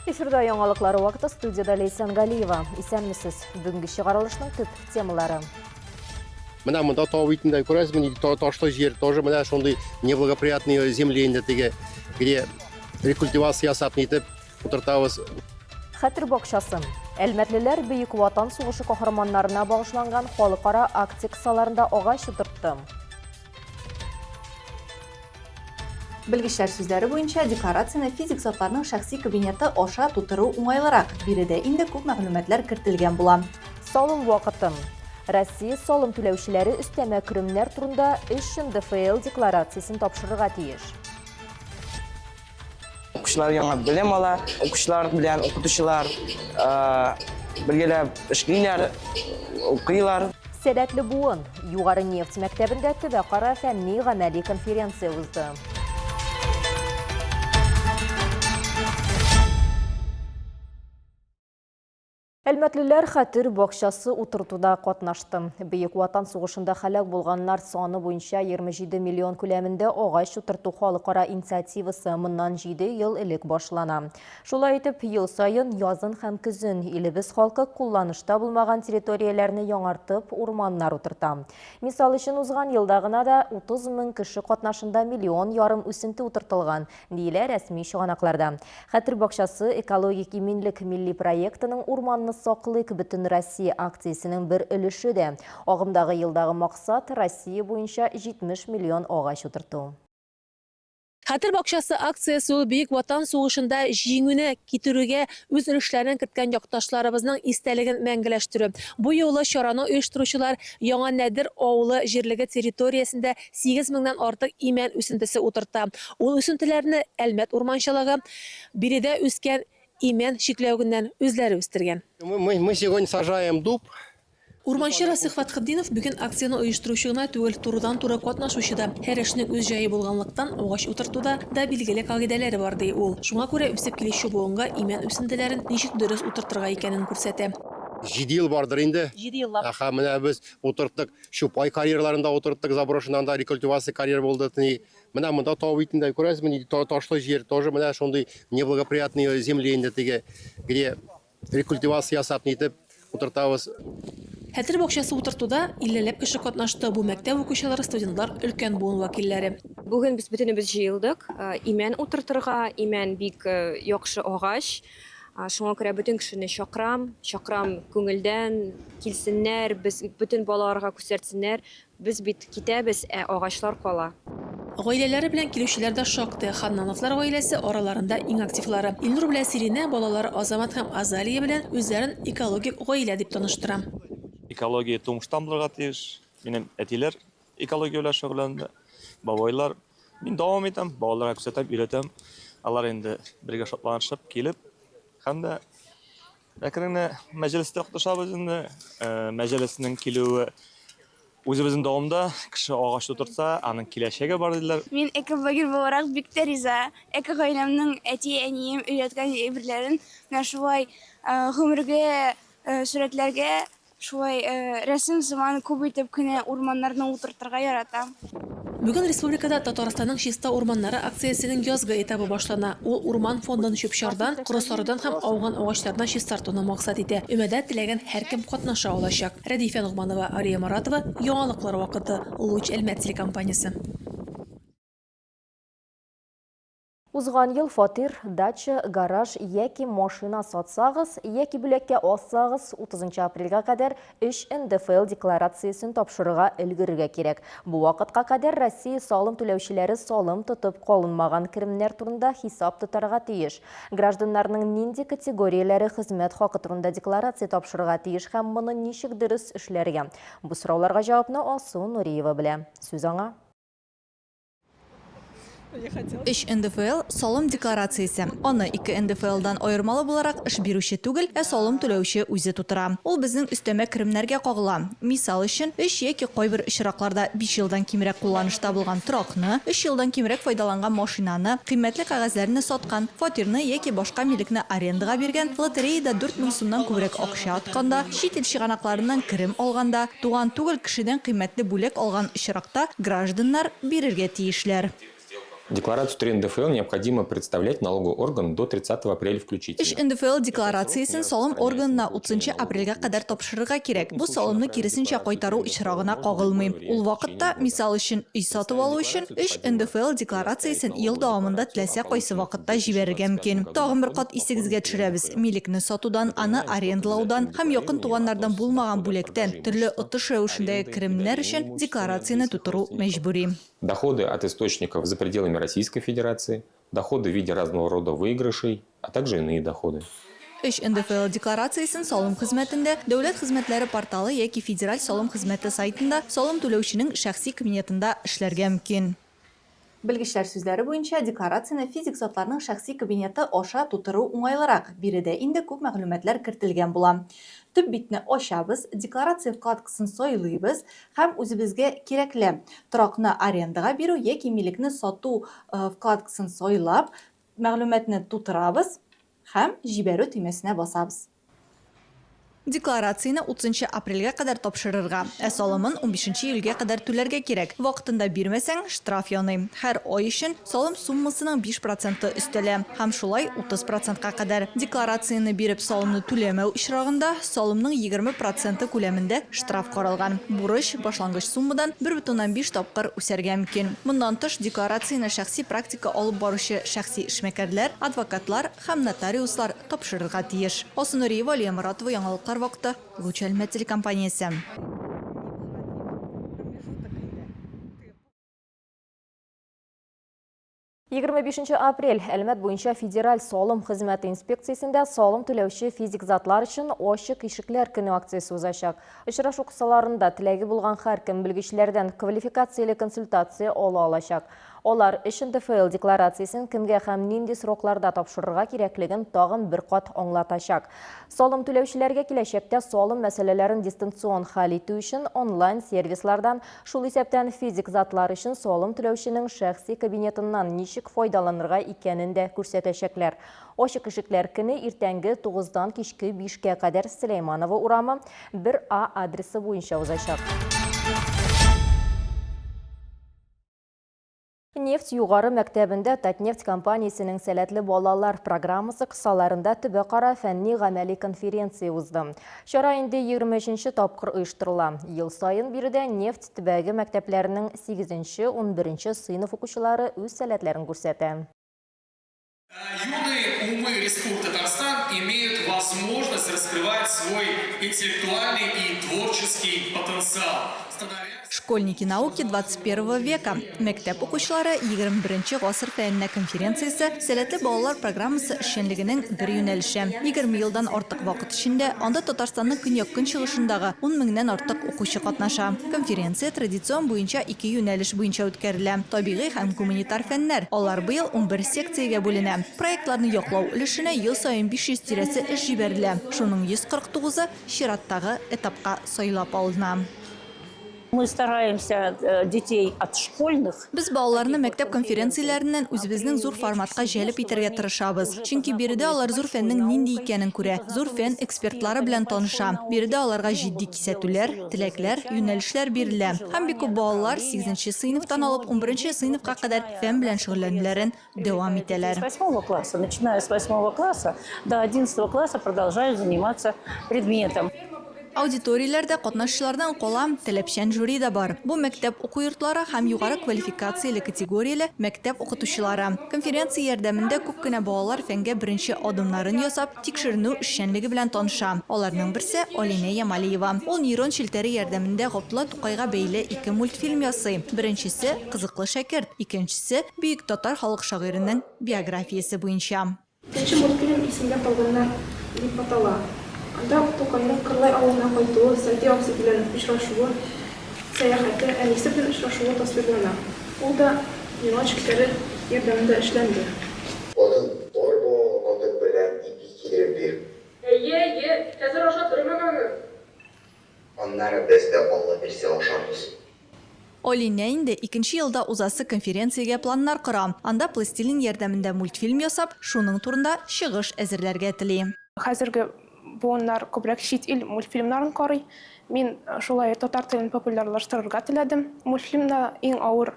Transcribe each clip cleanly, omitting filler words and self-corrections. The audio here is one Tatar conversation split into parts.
Эфирда яңалыклары вакыты студияда Лейсан Галиева. Исәнмесез, бүгінгі шығарылышның төп темалары. Мына мында тау битендә күрәсез, міне ташлы жер тоже мына шундый неблагоприятные земления теге, где рекультивация ясап нитеп утыртабыз. Хәтер бакчасы. Әлмәтлеләр Бөек Ватан сугышы каһарманнарына багышланган халыкара акция кысаларында агач утыртты. Белгечләр сүзләре буенча декларацияне физик затларның шәхси кабинеты аша тутыру уңайлырак. Биредә инде күп мәгълүматлар кертелгән була. Салым вакыты. Россия салым түләүчеләре өстәмә керемнәр турында 3 НДФЛ декларациясын тапшырырга тиеш. Укучылар яңа белем ала, укучылар белән укытучылар бергәләп эшлиләр, укыйлар. Сәләтле буын. Югары нефть мәктәбендә төбәкара фәнни гамәли конференция узды. Әлмәтлеләр хәтер бакчасы утыртуда катнашты. Бөек Ватан сугышында халак булганнар саны буенча 27 миллион күләмендә агач утырту халыкара инициативасы моннан 7 ел элек башлана. Шулай итеп, ел сайын язын һәм көзен илебез халкы кулланышта булмаган территорияләрне яңартып урманнар утырта. Мисал өчен узган елда гына да 30 мең кеше катнашында миллион ярым үсенте утыртылган, диелә рәсми чыганакларда. Хәтер бакчасы экологик иминлек милли проектының урманны саклык бөтен Россия акциясының бер өлеше дә. Агымдагы елдагы максат Россия буенча 70 миллион агач утырту. Хәтер бакчасы акциясы ул Бөек Ватан сугышында җиңүне китерүгә үз өлешләрен керткән якташларыбызның истәлеген мәңгеләштерү. Бу юлы чараны оештыручылар Яңа Нәдер авылы җирлеге территориясендә 8 меңнән артык имән үсентесе утырта. Ул үсентеләрне Әлмәт урманчылыгы биредә үскән имән чикләвеннән үзләре үстергән. Мы сегодня сажаем дуб. Урманчы Расих Фатхетдинов бүген акцияны оештыручы гына түгел, турыдан-туры катнашучы да. Һәр эшнең үз җае булганлыктан агач утыртуда да билгеле кагыйдәләре бар ди ул. Шуңа күрә үсеп килүче буынга имән үсентеләрен ничек дөрес утыртырга икәнен күрсәтә. 7 ел бардыр инде. 7 еллап. Аха, менә без утырттык, шупай карьерларында утырттык, заброшенанда рекультивация карьер булды. Менә монда тау битендә күрәсез, міне ташлы жер тоже менә шундый неблагоприятные земления теге, где рекультивация ясап нитеп утыртабыз. Хәтер бакчасы утыртуда 50ләп кеше катнашты. Бу мәктәп укучылары, студентлар, өлкән буын вәкилләре. Бүген без бөтенебез җыелдык. Имән утыртырга, имән бик яхшы агач. Шуңа күрә бөтен кешене чакрам күңелдән килсеннәр, без бөтен балаларга күрсәтсеннәр. Без бит китәбез, агачлар кала. Гаиләләре белән килүчеләр дә шактый. Ханнановлар гаиләсе араларында иң активлары. Илнур белән Сирина балалары Азамат һәм Азалия белән үзләрен экологик гаилә дип таныштыра. Экология тумыштан булырга тиеш. Минем әтиләр экология белән шөгыльләнде. Бабайлар, мин дәвам итәм, балаларга күрсәтәм, өйрәтәм. Алар инде бергә шатланышып килеп, һәм дә әкренне мәҗлестә катнашабыз инде. Мәҗлеснең килүе үзебезнең дәвамда кеше агач утыртса, аның киләчәге бар диләр. Мин экологик буларак бик тә риза. Гаиләмнең әти-әнием өйрәткән әйберләрен менә шулай гомергә, сурәтләргә, шулай рәсем сыман күп итеп кенә урманнарны утыртырга яратам. Бүген республикада Татарстанның чиста урманнары акциясенең язгы этабы башлана. Ул урман фондын чүп-чардан, коры-сарыдан һәм ауган агачлардан чистартуны максат итә. Өмәдә теләгән һәркем катнаша алачак. Рәдифә Нугманова, Ария Маратова, яңалыклар вакыты, Луч Әлмәт телекомпаниясе. Узган ел фатир, дача, гараж яки машина сатсагыз, яки бүләккә алсагыз 30 апрельгә кадәр 3 НДФЛ декларациясын тапшырырга өлгерергә кирәк. Бу вакытка кадәр Россия салым түләүчеләре салым тотып калынмаган керемнәр турында хисап тотарга тиеш. Гражданнарның нинди категорияләре хезмәт хакы турында декларация тапшырырга тиеш һәм моны ничек дөрес эшләргә? Бу сорауларга җавапны Алсу Нуриева белә. Сүз аңа. 3 НДФЛ салым декларациясе. Аны 2 НДФЛдан айырмалы буларак эш бирүче түгел, салым түләүче үзе тутыра. Ул безнең өстәмә керемнәргә кагыла. Мисал өчен, 3 яки кайбер очракларда 5 елдан кимрәк кулланышта булган торакны, 3 елдан кимрәк файдаланган машинаны, кыйммәтле кәгазьләрне саткан, фатирны яки башка милекне арендага биргән, лотереяда 4 мең сумнан күбрәк акча атканда, чит ил чыганакларыннан керем алганда, туган түгел кешедән кыйммәтле бүләк алган очракта гражданнар бирергә тиешләр. Декларацию 3 НДФЛ необходимо представлять в налоговый орган до 30 апреля включительно. Үш НДФЛ декларациясын солым органына 30 апрельгә кадәр тапшырырга кирәк. Бу солымны киресенчә кайтару очрагына кагылмый. Ул вакытта, мисал өчен, өй сатып алу өчен 3 НДФЛ декларациясын ел дәвамында теләсә кайсы вакытта җибәрергә мөмкин. Тагын бер кат исегезгә төшерәбез. Милекне сатудан, аны арендалаудан һәм якын туганнардан булмаган бүлектән төрле отыш рәвешендәге керемнәр өчен декларацияны тутыру мәҗбүри. Доходы от источников за пределами Российской Федерации, доходы в виде разного рода выигрышей, а также иные доходы. 3 НДФЛ декларациясын салым хезмәтендә Дәүләт хезмәтләре порталы яки федераль салым хезмәте сайтында салым түләүченең шәхси кабинетында эшләргә мөмкин. Белгечләр сүзләре буенча декларацияны физик затларның шәхси кабинеты аша тутыру уңайлырак. Биредә инде күп мәгълүматлар кертелгән була. Төп битне ачабыз, декларация вкладкасын сайлыйбыз һәм үзебезгә кирәкле торакны арендага бирү яки милекне сату вкладкасын сайлап, мәгълүматны тутырабыз һәм җибәрү төймәсенә басабыз. Декларацияны 30 апрельгә кадәр тапшырырга, салымын 15 июльгә кадәр түләргә кирәк. Вакытында бирмәсәң, штраф яный. Һәр ай өчен салым суммасының 5% өстәлә һәм шулай 30%ка кадәр. Декларацияны биреп салымны түләмәү очрагында салымның 20% күләмендә штраф каралган. Бурыч башлангыч суммадан 1,5 тапкыр үсәргә мөмкин. Моннан тыш декларацияны шәхси практика алып баручы шәхси эшмәкәрләр, адвокатлар һәм нотариуслар тапшырырга тиеш. Осынуриева, Лия Моратова, яңалыклар вакыты, Луч Әлмәт телекомпаниясе. 25 апрель Әлмәт буенча федераль салым хезмәте инспекциясендә салым түләүче физик затлар өчен ачык ишекләр көне акциясе узачак. Очрашу кысаларында теләге булган һәркем белгечләрдән квалификацияле консультация ала алачак. Олар НДФЛ декларациясын кемгә һәм нинди срокларда тапшырырга кирәклеген тагын бер кат аңлатачак. Салым түләүчеләргә киләчәктә салым мәсьәләләрен дистанцион хәл итү өчен онлайн сервислардан, шул исәптән физик затлар өчен салым түләүченең шәхси кабинетыннан ничек файдаланырга икәнен дә күрсәтәчәкләр. Ачык ишекләр көне иртәнге 9-дан кичке 5-кә кадәр Сөләйманова урамы 1А адресы буенча узачак. Нефть югары мәктәбендә Татнефть компаниясенең сәләтле балалар программасы кысаларында төбәкара фәнни-гамәли конференция узды. Чара инде 23-нче тапкыр оештырыла. Ел сайын биредә нефть төбәге мәктәпләренең 8-11 сыйныф укучылары үз сәләтләрен күрсәтә. Юные умы Республики Татарстан имеют возможность раскрывать свой интеллектуальный и творческий потенциал. Школьники науки 21 века. Мәктәп укучылары 21 гасыр фәннә конференциясе сәләтле балалар программасы эшчәнлегенең бер юнәлеше. 20 елдан артык вакыт içinde анда Татарстанның көньяк-көнчыгышындагы 10 меңнән артык укучы катнаша. Конференция традицион буенча 2 юнәлеш буенча үткәрелә. Табигый һәм гуманитар фәннәр. Алар быел 11 секциягә бүленә. Проектларны яклау өлешенә ел саен 500 тирәсе эш җибәрелә. Шуның 149-ы чираттагы этапка сайлап алына. Мы стараемся детей от школьных. Без балаларны мәктәп конференцияләреннән үзебезнең зур форматка җәлеп итәргә тырышабыз. Чөнки биредә алар зур фәннең нинди икәнен күрә, зур фән экспертлары белән таныша. Биредә аларга җитди кисәтүләр, теләкләр, юнәлешләр бирелә. Һәм бик күп балалар 8-нче сыйныфтан алып 11-нче сыйныфка кадәр фән белән шөгыльләнүләрен дәвам итәләр. С 8 класса, начиная с 8 класса до 11 класса продолжают заниматься предметом. Аудиторияләрдә катнашучылардан калам, таләпчән жюри да бар. Бу мәктәп уку йортлары һәм югары квалификацияле категорияле мәктәп укытучылары. Конференция ярдәмендә күп кенә балалар фәнгә беренче адымнарын ясап, тикшеренү эшчәнлеге белән таныша. Аларның берсе Алинә Ямалиева. Ул нейрон челтәре ярдәмендә Габдулла Тукайга бәйле 2 мультфильм ясый. Беренчесе Кызыклы шәкерт, икенчесе Бөек татар халык шагыйренең биографиясе буенча. Икенче мультфильм исемдә калганнар дип атала. Анда Тукайның Кырлай авылына кайтуы, Сәйди абзый белән очрашуы, сәяхәте, әнисе белән очрашуы тасвирлана. Ул да нейрон челтәре ярдәмендә эшләнде. Отын торбо, отын белән ипи килеп бир. Хәзер аша тормаганы. Аннары без дә Алла берсе ашарбыз. Алинә инде 2нче елда узасы конференциягә планнар кыра. Анда пластилин ярдәмендә мультфильм ясап, шуның турында чыгыш әзерләргә тели. Хәзерге буыннар күбрәк чит ил мультфильмнарын карый. Мин шулай татар телен популярлаштырырга теләдем. Мультфильмда иң авыр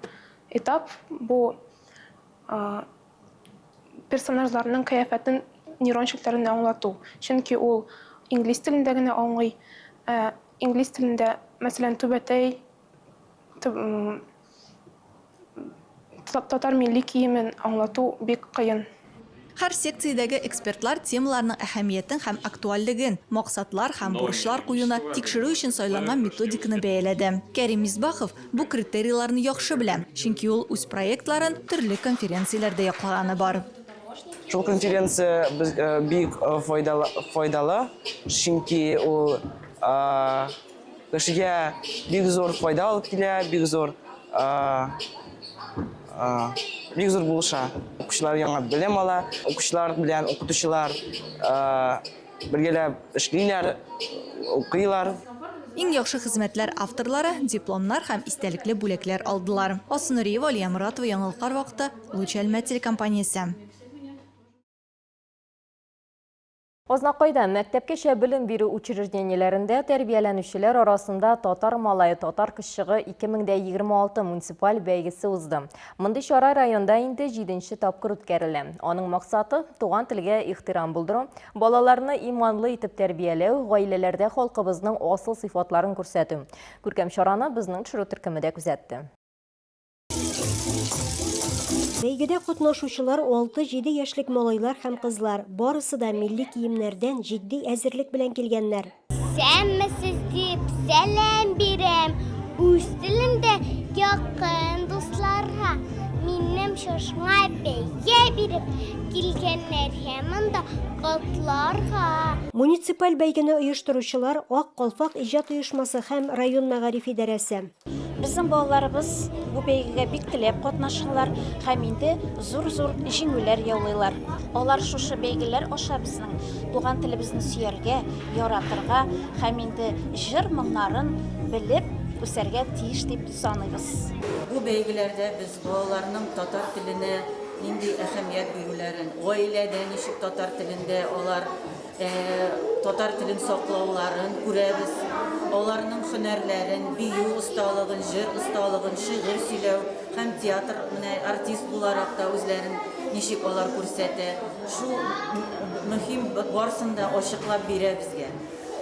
этап бу персонажларның кыяфәтен нейрон челтәренә аңлату. Чөнки ул инглиз телендә генә аңлый. Инглиз телендә, мәсәлән, түбәтәй татар милли киемен аңлату бик кыен. Һәр секциядәге экспертлар темаларның әһәмиятен һәм актуальлыгын, максатлар һәм бурычлар куюны тикшерү өчен сайланган методиканы бәяләде. Кәрим Мисбахов бу критерийларны яхшы белә, чөнки ул үз проектларын төрле конференцияләрдә яклаганы бар. Шул конференция бик файдалы, чөнки ул кешегә бик зур файда алып килә, бик зур булыша. Укучылар яңа белем ала, укучылар белән укытучылар бергәләп эшлиләр, укыйлар. Иң яхшы хезмәтләр авторлары дипломнар һәм истәлекле бүләкләр алдылар. Асынуриева, Алия Моратова, Яңалыклар вакыты, Луч Әлмәт телекомпаниясе. Ознакайда мәктәпкәчә белем бирү учреждениеләрендә тәрбияләнүчеләр арасында татар малае татар кышчыгы 2026 муниципаль бәйгесе узды. Мондый чара районда инде 7нче тапкыр үткәрелә. Аның максаты туган телгә ихтирам булдыру, балаларны иманлы итеп тәрбияләү, гаиләләрдә халкыбызның асыл сыйфатларын күрсәтү. Күркәм чараны безнең төшерү төркеме дә күзәтте. Бәйгедә катнашучылар 6-7 яшьлек малайлар һәм кызлар. Барысы да милли киемнәрдән җитди әзерлек белән килгәннәр. Сәммесез дип сәлам бирәм. Үз телемдә якын дусларга. Минем шушыңа бәйгә биреп килгәннәр һәм монда котларга. Муниципаль бәйгене оештыручылар Ак Калфак иҗат оешмасы һәм район мәгариф идарәсе. Безнең балаларыбыз бу бәйгегә бик теләп катнашалар һәм инде зур-зур җиңүләр яулыйлар. Алар шушы бәйгеләр аша безнең туган телебезне сөяргә, яратырга һәм инде җыр-моңнарын белеп үсәргә тиеш дип саныйбыз. Бу бәйгеләрдә без балаларның татар теленә нинди әһәмият бирүләрен, гаиләдә ничек татар телендә алар татар телен саклауларын күрәбез. Аларның һөнәрләрен, бию осталыгын, җыр осталыгын, шигырь сөйләү һәм театр артист буларак та үзләрен ничек алар күрсәтә. Шу мөһим барсын да ачыклап бирә безгә.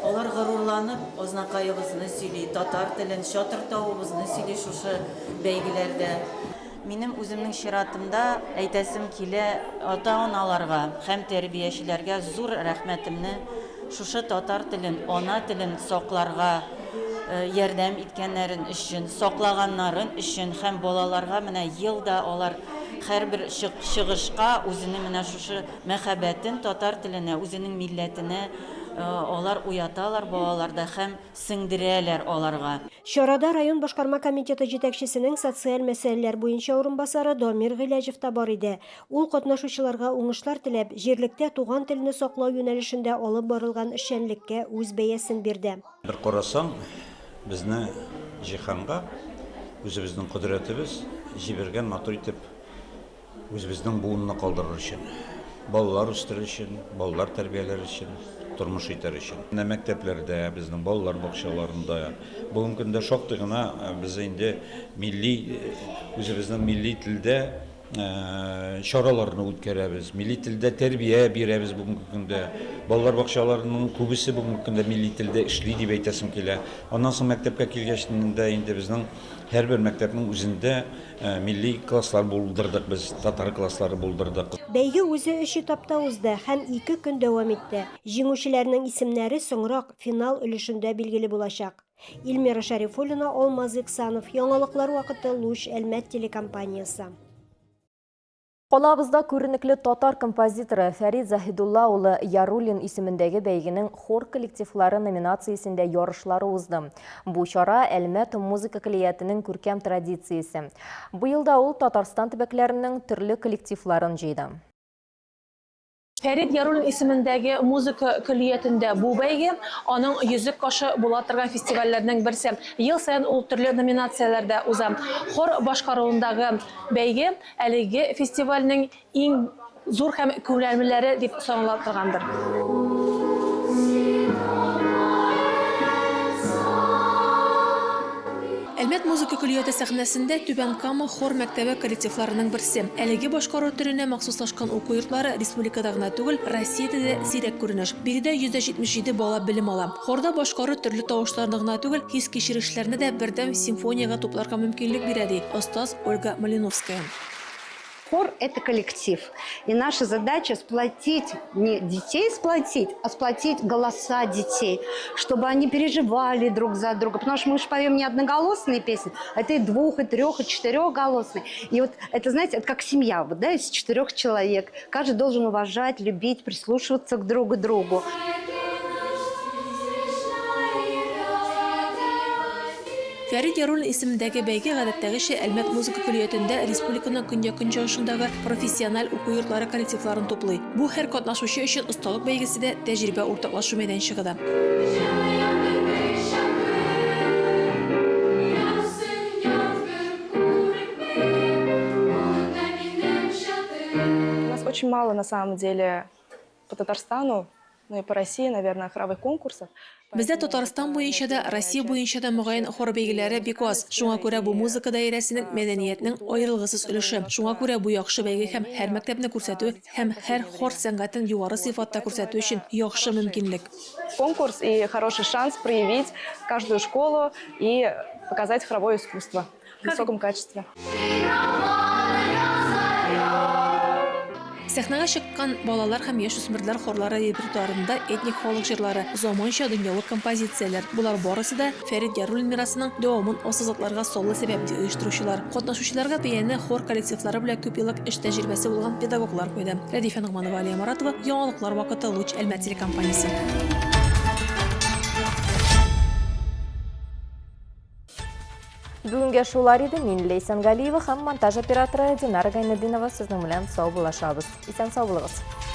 Алар горурланып, ознакайыбызны сөйли, татар телен, шатыр тавыбызны сөйли шушы бәйгеләрдә. Минем үземнең чиратымда әйтәсем килә ата-аналарга һәм тәрбиячеләргә зур рәхмәтемне шушы татар телен, ана телен сакларга ярдәм иткәннәрен өчен, саклаганнарын өчен һәм балаларга менә елда алар һәрбер чыгышка үзенең менә шушы мәхәббәтен татар теленә, үзенең милләтенә алар уяталар балаларда һәм сеңдерәләр аларга. Чарада район башкарма комитеты җитәкчесенең социаль мәсьәләләр буенча урынбасары Дамир Гыйләҗев та бар иде. Ул катнашучыларга уңышлар теләп, җирлектә туган телне саклау юнәлешендә алып барылган эшчәнлеккә үз бәясен бирде. Бер карасаң, безне җиһанга үзебезнең кудрәтебез җибәргән матур итеп үзебезнең буынны калдырыр өчен, балалар үстерү өчен, балалар тәрбияләре өчен, тормыш итәр өчен. Мәктәпләрдә, безнең балалар бакчаларында бүгенге көндә шактый гына без инде милли үзебезнең милли телдә чараларны үткәрәбез. Милли телдә тәрбия бирәбез бүгенге көндә. Балалар бакчаларының күбесе бүгенге көндә милли телдә эшли дип әйтәсем килә. Аннан соң мәктәпкә килгәчтә инде безнең һәрбер мәктәпнең үзендә милли класслар булдырдык, без татар класслары булдырдык. Бәйге үзе 3 этапта узды һәм 2 көн дәвам итте. Җиңүчеләрнең исемнәре соңрак финал өлешендә билгеле булачак. Илмира Шарифуллина, Алмаз Иксанов, Яңалыклар вакыты, Луч Әлмәт телекомпаниясе. Калабызда күренекле татар композиторы Фәрид Заһидулла улы Ярулин исемендәге бәйгенең хор коллективлары номинациясендә ярышлары узды. Бу чара Әлмәт музыка коллективының күркәм традициясе. Бу елда ул Татарстан төбәкләренең төрле коллективларын җыйды. Фәрид Ярулин исемендәге музыка коллективында бу бәйге аның йөзек кашы була торган фестивальләрнең берсе. Ел саен ул төрле номинацияләрдә уза. Хор башкаруындагы бәйге әлеге фестивальнең иң зур һәм күләмлеләре дип санала торгандыр. Әлмәт музыка күлияте сәхнәсендә Түбән Кама хор мәктәбе коллективларының берсе. Әлеге башкару төренә махсуслашкан уку йортлары республикада гына түгел, Россиядә дә сирәк күренеш. Биредә 177 бала белем ала. Хорда башкару төрле тавышларны гына түгел, хис кичерешләрне дә бердәм симфонияга тупларга мөмкинлек бирә ди остаз Ольга Малиновская. Хор – это коллектив. И наша задача сплотить, не детей сплотить, а сплотить голоса детей, чтобы они переживали друг за друга. Потому что мы же поем не одноголосные песни, а это и двух, и трех, и четырехголосные. И вот это, знаете, это как семья, вот, да, из 4 человек. Каждый должен уважать, любить, прислушиваться к друг другу. Фәрит Яруллин исемендәге бәйге гадәттәгечә Әлмәт музыка күлиятендә республиканың көньяк-көнчыгышындагы профессиональ уку йортлары коллективларын туплый. Бу һәр катнашучы өчен осталык бәйгесендә тәҗрибә уртаклашу мәйданчыгы да. У нас очень мало, на самом деле, по Татарстану, ну и по России, наверное, хоровых конкурсов. Бездә Татарстан буенча да, Россия буенча да мөгаен хор бәйгеләре бик аз. Шуңа күрә бу музыка даирәсенең мәдәниятның аерылгысыз өлеше. Шуңа күрә бу яхшы бәйге һәм һәр мәктәпне күрсәтү һәм һәр хор сәнгатен югары сыйфатта күрсәтү өчен яхшы мөмкинлек. Конкурс и хороший шанс проявить каждую школу и показать хоровое искусство в высоком качестве. Сәхнәгә чыккан балалар һәм яшүсмерләр хорлары репертуарында этник халык җырлары, заманча дөньялык композицияләр. Булар барысы да Фәрит Яруллин мирасының дәвамын осызлыкларга солы сәбәп ди оештыручылар. Катнашучыларга бәяне хор коллективлары белән күп еллык эш тәҗрибәсе булган педагоглар куйды. Рәдифә Нигъманова, Алия Маратова, Яңалыклар вакыты, Луч, Әлмәт телекомпаниясе. Бүгінге шулар иде. Мин Лейсан Галиева һәм монтаж операторы Динара Гайнетдинова сезнең белән сау булашабыз. Исән сау булыгыз.